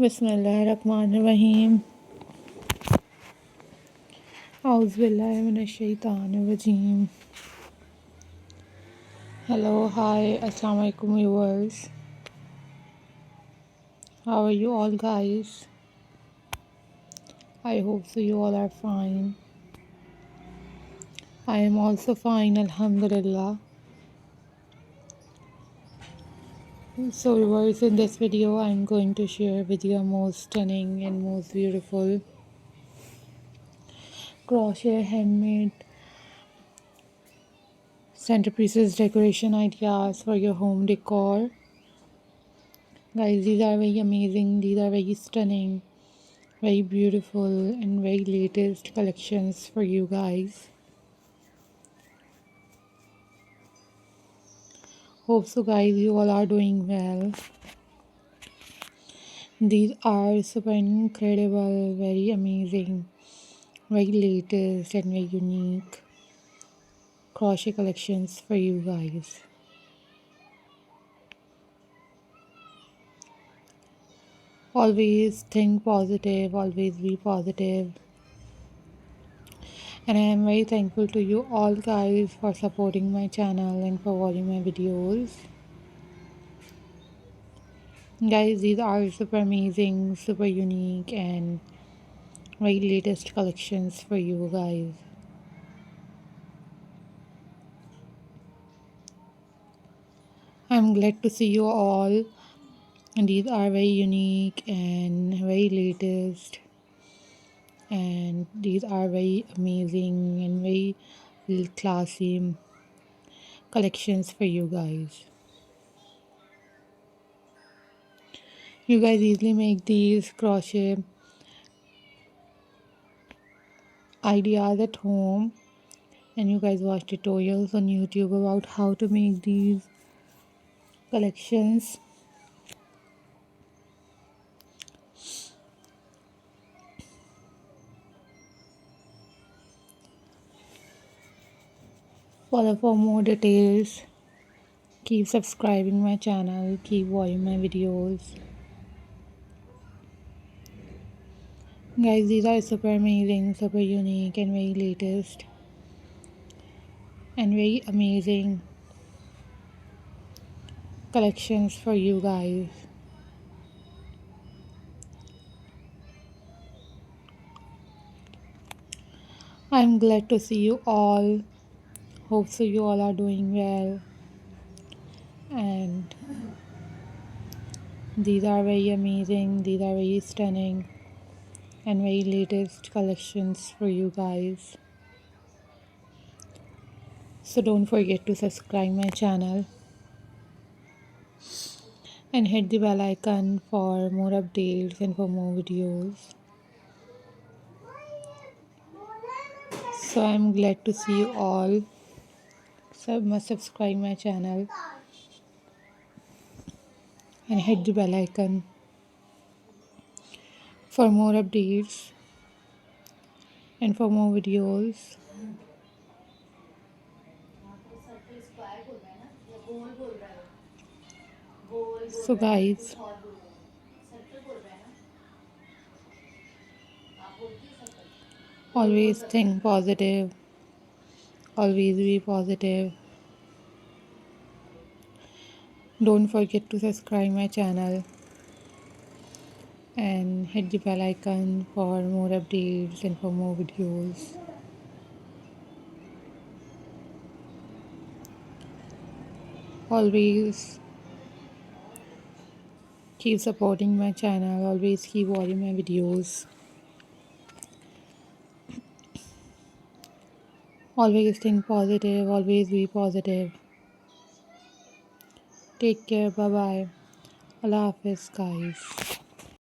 बिस्मिल्लाहिर्रहमानिर्रहीम। औज़ुबिल्लाहि मिनश्शैतानिर्रजीम। Hello, hi, assalamu alaikum viewers. How are you all guys? I hope so you all are fine. I am also fine, alhamdulillah. So viewers, in this video I am going to share with you a most stunning and most beautiful crochet handmade centerpieces decoration ideas for your home decor. Guys, these are very amazing, these are very stunning, very beautiful and very latest collections for you guys. Hope so guys you all are doing well. These are super incredible, very amazing, very latest and very unique crochet collections for you guys. Always think positive, always be positive. And I am very thankful to you all guys for supporting my channel and for watching my videos. Guys, these are super amazing, super unique and very latest collections for you guys. I'm glad to see you all. And these are very unique and very latest. And these are very amazing and very classy collections for you guys. You guys easily make these crochet ideas at home, and you guys watch tutorials on YouTube about how to make these collections. Follow for more details. Keep subscribing my channel, keep watching my videos. Guys, these are super amazing, super unique and very latest and very amazing collections for you guys. I'm glad to see you all. Hope so you all are doing well. And these are very amazing, these are very stunning and very latest collections for you guys. So don't forget to subscribe my channel and hit the bell icon for more updates and for more videos. So I'm glad to see you all. So must subscribe my channel and hit the bell icon for more updates and for more videos. So guys, always think positive, always be positive. Don't forget to subscribe my channel and hit the bell icon for more updates and for more videos. Always keep supporting my channel, always keep watching my videos. Always think positive, always be positive. Take care, bye bye. Allah Hafiz guys.